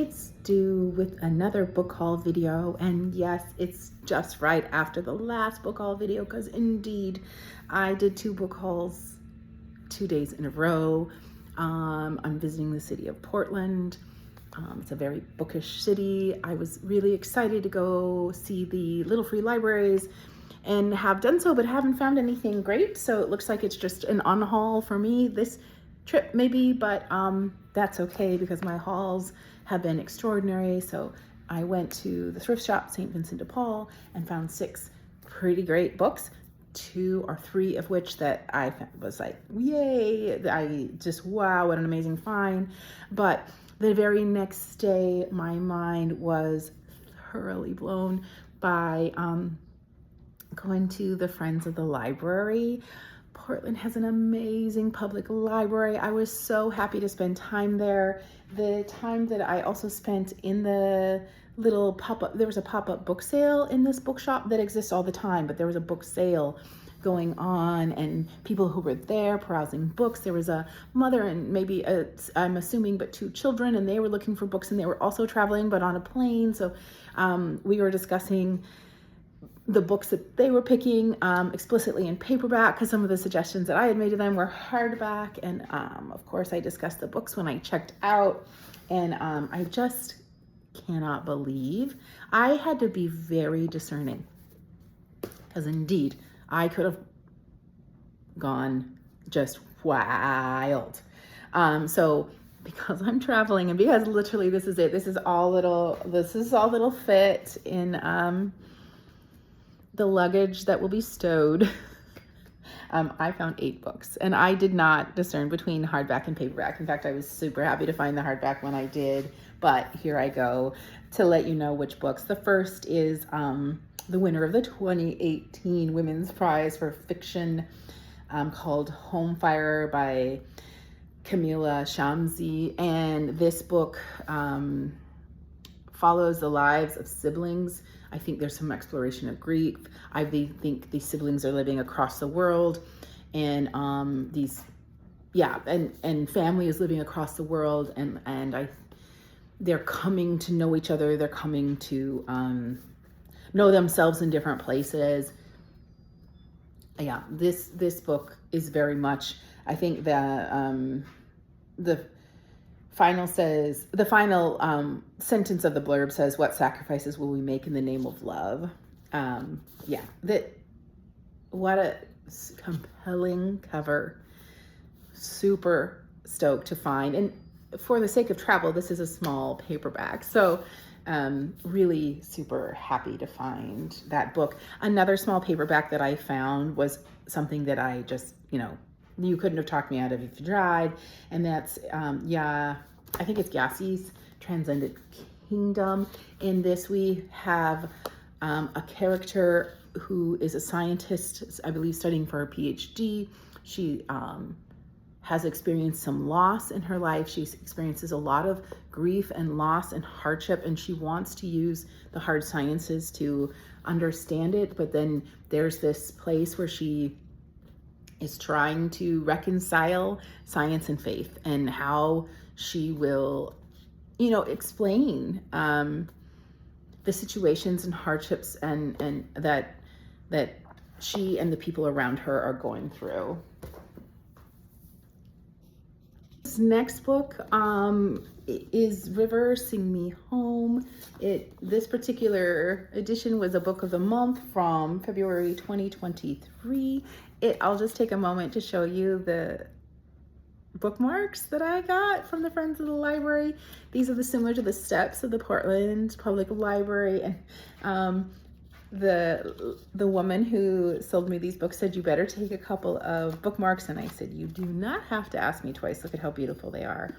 It's due with another book haul video, and yes, it's just right after the last book haul video because indeed I did 2 book hauls 2 days in a row. I'm visiting the city of Portland. It's a very bookish city. I was really excited to go see the Little Free Libraries and have done so, but haven't found anything great. So it looks like it's just an unhaul for me this trip maybe, but that's okay because my hauls have been extraordinary. So I went to the thrift shop, St. Vincent de Paul, and found 6 pretty great books, 2 or 3 of which that I was like, yay, I just, wow, what an amazing find. But the very next day, my mind was thoroughly blown by going to the Friends of the Library. Portland has an amazing public library. I was so happy to spend time there. The time that I also spent in the little pop-up, there was a pop-up book sale in this bookshop that exists all the time, but there was a book sale going on and people who were there browsing books. There was a mother and maybe I'm assuming, but 2 children, and they were looking for books, and they were also traveling, but on a plane. So we were discussing the books that they were picking explicitly in paperback because some of the suggestions that I had made to them were hardback. And of course, I discussed the books when I checked out. And I just cannot believe I had to be very discerning because indeed I could have gone just wild. So because I'm traveling and because literally this is it, this is all little fit in the luggage that will be stowed. I found 8 books, and I did not discern between hardback and paperback. In fact, I was super happy to find the hardback when I did, but here I go to let you know which books. The first is the winner of the 2018 Women's Prize for Fiction, called Home Fire by Camila Shamsi, and this book follows the lives of siblings. I think there's some exploration of grief. I think these siblings are living across the world, and and family is living across the world, and they're coming to know each other. They're coming to know themselves in different places. Yeah, this book is very much. I think that the final sentence of the blurb says, "What sacrifices will we make in the name of love?" What a compelling cover. Super stoked to find. And for the sake of travel, this is a small paperback. So really super happy to find that book. Another small paperback that I found was something that I just, you couldn't have talked me out of if you tried. And that's, I think it's Yassi's Transcendent Kingdom. In this, we have a character who is a scientist, I believe studying for her PhD. She has experienced some loss in her life. She experiences a lot of grief and loss and hardship, and she wants to use the hard sciences to understand it. But then there's this place where she is trying to reconcile science and faith, and how she will, explain the situations and hardships and that she and the people around her are going through. This next book is River Sing Me Home. This particular edition was a book of the month from February 2023. I'll just take a moment to show you the bookmarks that I got from the Friends of the Library. These are similar to the steps of the Portland Public Library, and the woman who sold me these books said, "You better take a couple of bookmarks," and I said, "You do not have to ask me twice. Look at how beautiful they are."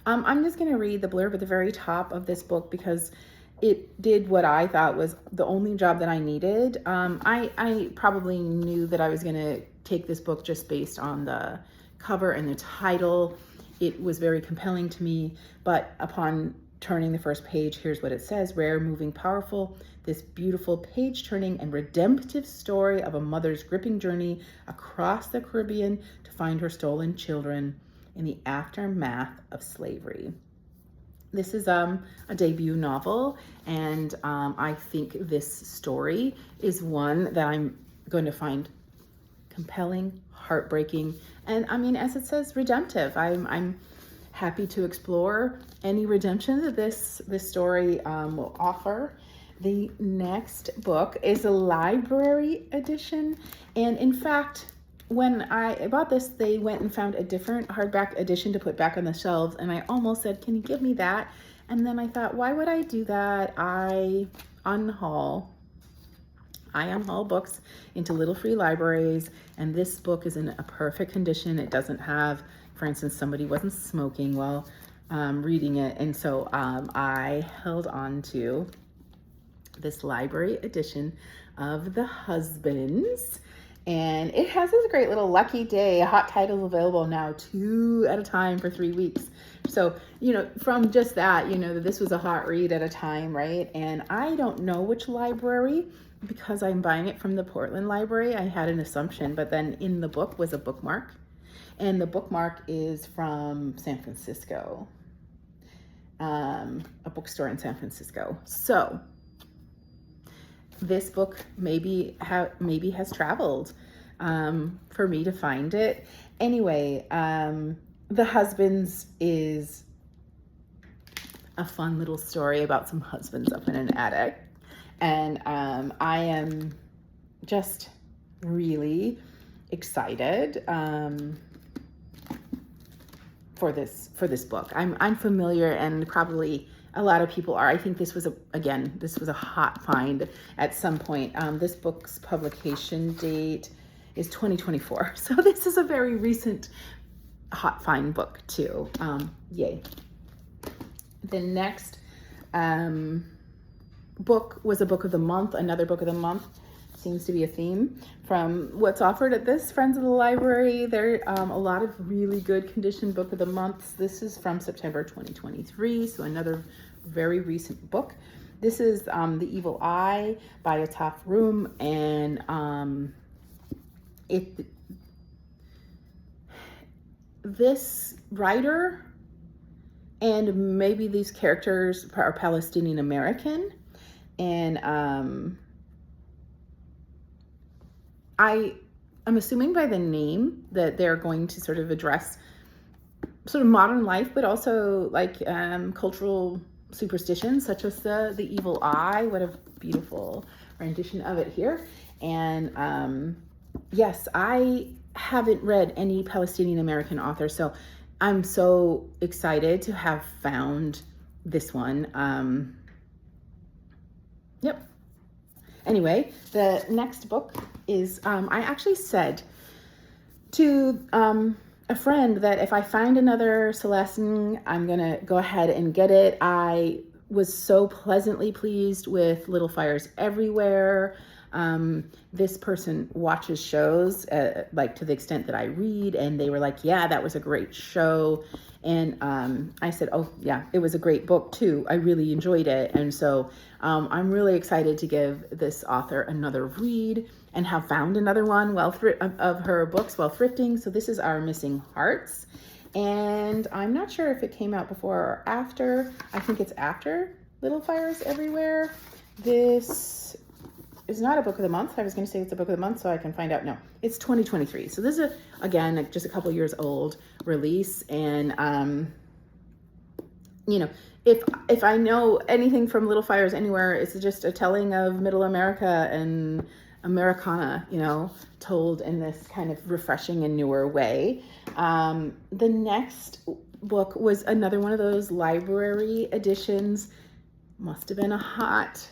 I'm just going to read the blurb at the very top of this book because it did what I thought was the only job that I needed. I probably knew that I was going to take this book just based on the cover and the title. It was very compelling to me, but upon turning the first page, here's what it says: "Rare, moving, powerful, this beautiful page-turning and redemptive story of a mother's gripping journey across the Caribbean to find her stolen children in the aftermath of slavery." This is a debut novel, and I think this story is one that I'm going to find compelling, heartbreaking, and I mean, as it says, redemptive. I'm happy to explore any redemption that this story will offer. The next book is a library edition, and in fact, when I bought this, they went and found a different hardback edition to put back on the shelves, and I almost said, can you give me that? And then I thought, why would I do that? I unhaul books into little free libraries, and this book is in a perfect condition. It doesn't have, for instance, somebody wasn't smoking while reading it, and so I held on to this library edition of The Husbands. And it has this great little lucky day, hot titles available now 2 at a time for 3 weeks. So, from just that, this was a hot read at a time, right? And I don't know which library, because I'm buying it from the Portland Library. I had an assumption, but then in the book was a bookmark. And the bookmark is from San Francisco, a bookstore in San Francisco. So this book maybe has traveled for me to find it. Anyway, The Husbands is a fun little story about some husbands up in an attic. And I am just really excited for this book. I'm familiar, and probably a lot of people are. I think this was a hot find at some point. This book's publication date is 2024. So this is a very recent hot find book too. Yay. The next book was a book of the month, another book of the month. Seems to be a theme from what's offered at this Friends of the Library. There are a lot of really good condition book of the months. This is from September 2023, so another very recent book. This is The Evil Eye by Ataf Rum, and this writer and maybe these characters are Palestinian American, and I'm assuming by the name that they're going to sort of address sort of modern life, but also like cultural superstitions such as the evil eye. What a beautiful rendition of it here. And yes, I haven't read any Palestinian American author, so I'm so excited to have found this one. Yep. Anyway, the next book is, I actually said to a friend that if I find another Celestine, I'm going to go ahead and get it. I was so pleasantly pleased with Little Fires Everywhere. This person watches shows, like to the extent that I read, and they were like, yeah, that was a great show. And I said, oh yeah, it was a great book too. I really enjoyed it. And so I'm really excited to give this author another read and have found another one of her books while thrifting. So this is Our Missing Hearts. And I'm not sure if it came out before or after. I think it's after Little Fires Everywhere. This is not a book of the month. I was going to say it's a book of the month so I can find out. No, it's 2023. So this is, again, just a couple years old release. And, you know, if I know anything from Little Fires Anywhere, it's just a telling of Middle America and Americana, you know, told in this kind of refreshing and newer way. The next book was another one of those library editions. Must have been a hot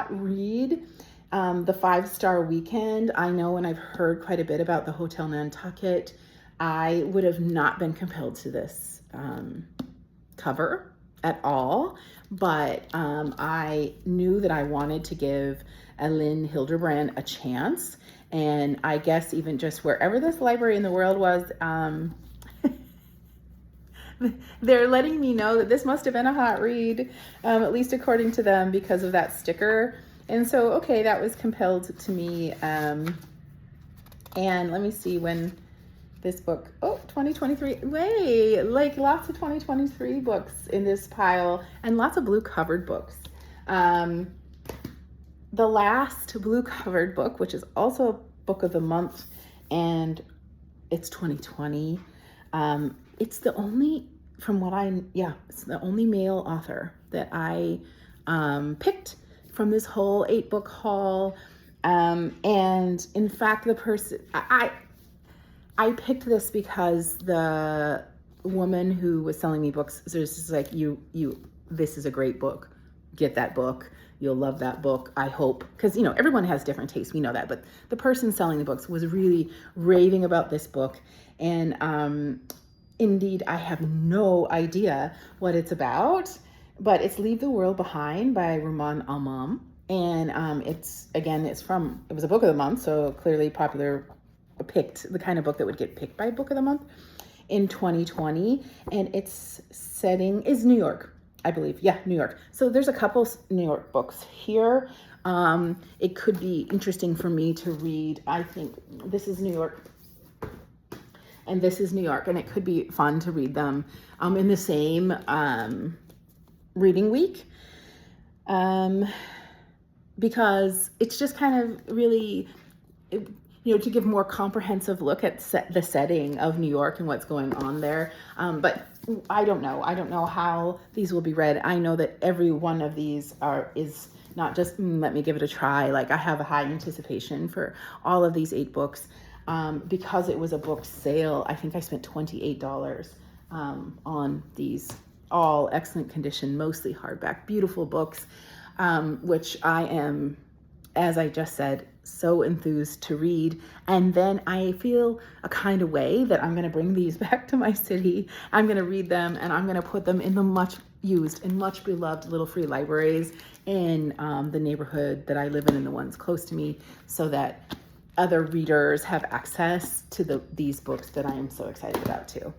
read. The 5-Star Weekend. I know, and I've heard quite a bit about the Hotel Nantucket. I would have not been compelled to this cover at all, but I knew that I wanted to give Elin Hilderbrand a chance, and I guess even just wherever this library in the world was, they're letting me know that this must have been a hot read, at least according to them, because of that sticker. And so, okay, that was compelled to me. And let me see when this book. Oh, 2023. Wait, like lots of 2023 books in this pile and lots of blue covered books. The last blue covered book, which is also a book of the month, and it's 2020. It's the only, it's the only male author that I picked from this whole 8-book haul. And in fact, the person, I picked this because the woman who was selling me books was just like, this is a great book. Get that book. You'll love that book, I hope. Because, everyone has different tastes. We know that. But the person selling the books was really raving about this book. And indeed, I have no idea what it's about. But it's Leave the World Behind by Rumaan Alam. And it was a book of the month. So clearly picked the kind of book that would get picked by book of the month in 2020. And its setting is New York, I believe. Yeah, New York. So there's a couple New York books here. It could be interesting for me to read. I think this is New York and this is New York, and it could be fun to read them in the same reading week, because it's just kind of really, to give more comprehensive look at the setting of New York and what's going on there. But I don't know how these will be read. I know that every one of these is not just, let me give it a try. Like, I have a high anticipation for all of these 8 books. Because it was a book sale, I think I spent $28 on these, all excellent condition, mostly hardback, beautiful books, which I am, as I just said, so enthused to read. And then I feel a kind of way that I'm going to bring these back to my city. I'm going to read them, and I'm going to put them in the much used and much beloved little free libraries in the neighborhood that I live in and the ones close to me, so that other readers have access to these books that I am so excited about too.